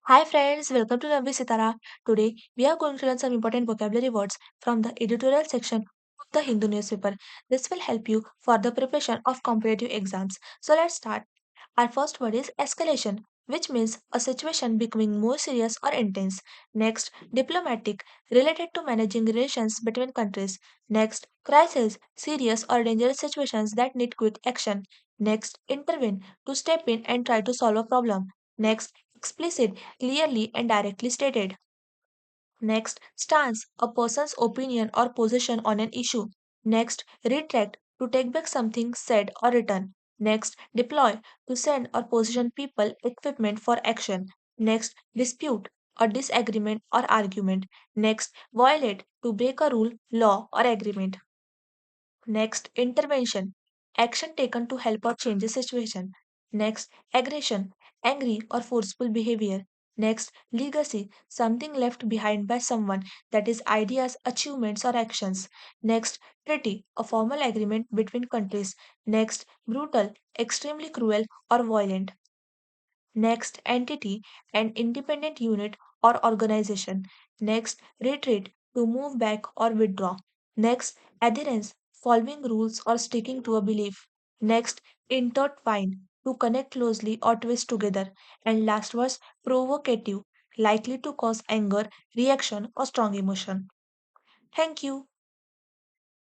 Hi friends, welcome to Sitara. Today we are going to learn some important vocabulary words from the editorial section of the Hindu newspaper. This will help you for the preparation of competitive exams. So let's start. Our first word is escalation, which means a situation becoming more serious or intense. Next, diplomatic, related to managing relations between countries. Next, crisis, serious or dangerous situations that need quick action. Next, intervene, to step in and try to solve a problem. Next, explicit, clearly and directly stated. Next, stance, a person's opinion or position on an issue. Next, retract, to take back something said or written. Next, deploy, to send or position people, equipment for action. Next, dispute, a disagreement or argument. Next, violate, to break a rule, law, or agreement. Next, intervention. Action taken to help or change a situation. Next, aggression. Angry or forceful behavior. Next, legacy. Something left behind by someone, that is, ideas, achievements, or actions. Next, treaty. A formal agreement between countries. Next, brutal. Extremely cruel or violent. Next, entity, an independent unit or organization. Next, retreat, to move back or withdraw. Next, adherence, following rules or sticking to a belief. Next, intertwine, to connect closely or twist together. And last was provocative, likely to cause anger, reaction, or strong emotion. Thank you.